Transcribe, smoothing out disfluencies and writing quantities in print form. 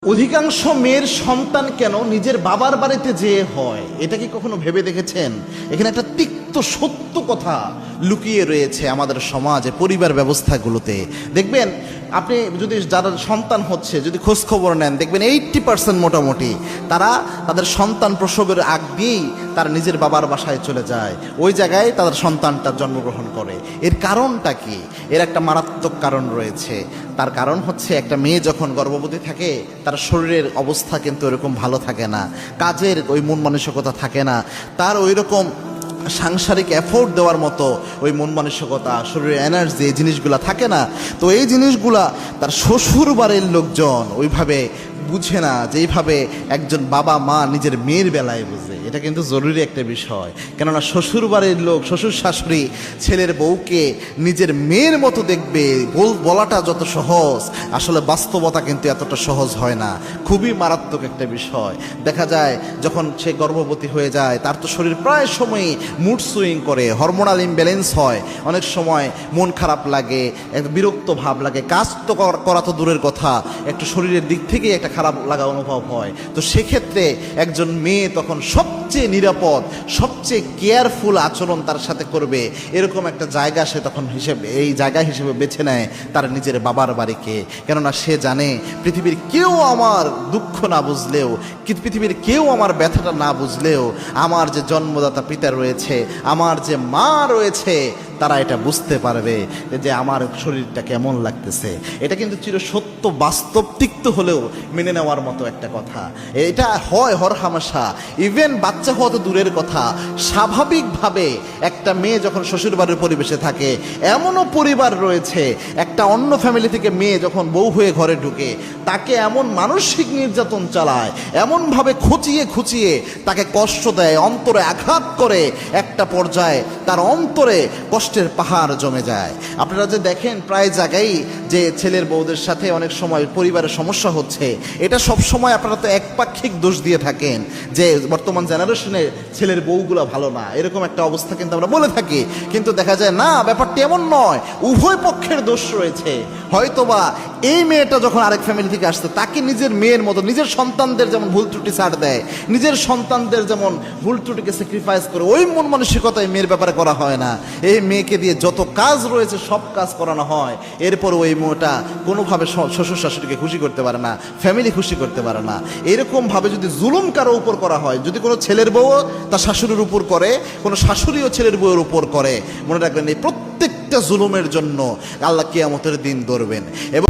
অধিকাংশ মেয়ের সন্তান কেন নিজের বাবার বাড়িতে যেয়ে হয়, এটা কি কখনো ভেবে দেখেছেন? এখানে একটা তিক্ত সত্য কথা লুকিয়ে রয়েছে আমাদের সমাজে, পরিবার ব্যবস্থাগুলোতে। দেখবেন আপনি যদি যারা সন্তান হচ্ছে যদি খোঁজ খবর নেন, দেখবেন 80% মোটামুটি তারা তাদের সন্তান প্রসবের আগ দিয়েই তারা নিজের বাবার বাসায় চলে যায়, ওই জায়গায় তাদের সন্তানটা জন্মগ্রহণ করে। এর কারণটা কি? এর একটা মারাত্মক কারণ রয়েছে। তার কারণ হচ্ছে, একটা মেয়ে যখন গর্ভবতী থাকে তার শরীরের অবস্থা কিন্তু এরকম ভালো থাকে না, কাজের ওই মন মানসিকতা থাকে না, তার ওই রকম সাংসারিক এফোর্ট দেওয়ার মতো ওই মন মানসিকতা, শরীরের এনার্জি, এই জিনিসগুলা থাকে না। তো এই জিনিসগুলা তার শ্বশুর বাড়ির লোকজন ওইভাবে বুঝে না, যেইভাবে একজন বাবা মা নিজের মেয়ের বেলায় বুঝে। এটা কিন্তু জরুরি একটা বিষয়, কেননা শ্বশুর বাড়ির লোক, শ্বশুর শাশুড়ি ছেলের বউকে নিজের মেয়ের মতো দেখবে। বলাটা যত সহজ, আসলে বাস্তবতা কিন্তু এতটা সহজ হয় না। খুবই মারাত্মক একটা বিষয়। দেখা যায় যখন সে গর্ভবতী হয়ে যায়, তার তো শরীর প্রায় সময়ই মুড সুইং করে, হরমোনাল ইমব্যালেন্স হয়, অনেক সময় মন খারাপ লাগে, এক বিরক্ত ভাব লাগে, কাজ তো করা তো দূরের কথা, একটু শরীরের দিক থেকেই একটা খারাপ লাগা অনুভব হয়। তো সেক্ষেত্রে একজন মেয়ে তখন সবচেয়ে নিরাপদ, সবচেয়ে কেয়ারফুল আচরণ তার সাথে করবে, এরকম একটা জায়গা সে তখন এই জায়গা হিসেবে বেছে নেয় তার নিজের বাবার বাড়িকে। কেননা সে জানে পৃথিবীর কেউ আমার দুঃখ না বুঝলেও, পৃথিবীর কেউ আমার ব্যথাটা না বুঝলেও, আমার যে জন্মদাতা পিতা রয়েছে, আমার যে মা রয়েছে, তারা এটা বুঝতে পারবে যে আমার শরীরটা কেমন লাগতেছে। এটা কিন্তু চিরসত্য, বাস্তব, তিক্ত হলেও মেনে নেওয়ার মতো একটা কথা। এটা হয় হরহামেশা। ইভেন বাচ্চা হওয়া তো দূরের কথা, স্বাভাবিকভাবে একটা মেয়ে যখন শ্বশুরবাড়ির পরিবেশে থাকে, এমনও পরিবার রয়েছে, একটা অন্য ফ্যামিলি থেকে মেয়ে যখন বউ হয়ে ঘরে ঢুকে, তাকে এমন মানসিক নির্যাতন চালায়, এমনভাবে খুঁচিয়ে খুঁচিয়ে তাকে কষ্ট দেয়, অন্তরে আঘাত করে, একটা পর্যায়ে তার অন্তরে কষ্টের পাহাড় জমে যায়। আপনারা যে দেখেন প্রায় জায়গায় যে ছেলের বউদের সাথে অনেক সময় পরিবারের সমস্যা হচ্ছে, এটা সব সময় আপনারা তো একপাক্ষিক দোষ দিয়ে থাকেন যে বর্তমান জেনারেশনের ছেলের বউগুলো ভালো না, এরকম একটা অবস্থা কিন্তু আমরা বলে থাকি। কিন্তু দেখা যায় না, ব্যাপারটি এমন নয়, উভয় পক্ষের দোষ রয়েছে। হয়তোবা এই মেয়েটা যখন আরেক ফ্যামিলি থেকে আসছে, তাকে নিজের মেয়ের মতো, নিজের সন্তানদের যেমন ভুল ত্রুটি ছাড় দেয়, নিজের সন্তানদের যেমন ভুল ত্রুটিকে স্যাক্রিফাইস করে, ওই মন মানসিকতায় মেয়ের ব্যাপারে করা হয় না। এই মেয়েকে দিয়ে যত কাজ রয়েছে সব কাজ করানো হয়, এরপর ওই মেয়েটা কোনোভাবে শ্বশুর শাশুড়িকে খুশি করতে পারে না, ফ্যামিলি খুশি করতে পারে না। এরকমভাবে যদি জুলুম কারো উপর করা হয়, যদি কোনো ছেলের বউ তার শাশুড়ির উপর করে, কোনো শাশুড়িও ছেলের বউয়ের উপর করে, মনে রাখবেন এই প্রত্যেকটা জুলুমের জন্য আল্লাহ কিয়ামতের দিন ধরবেন। এবং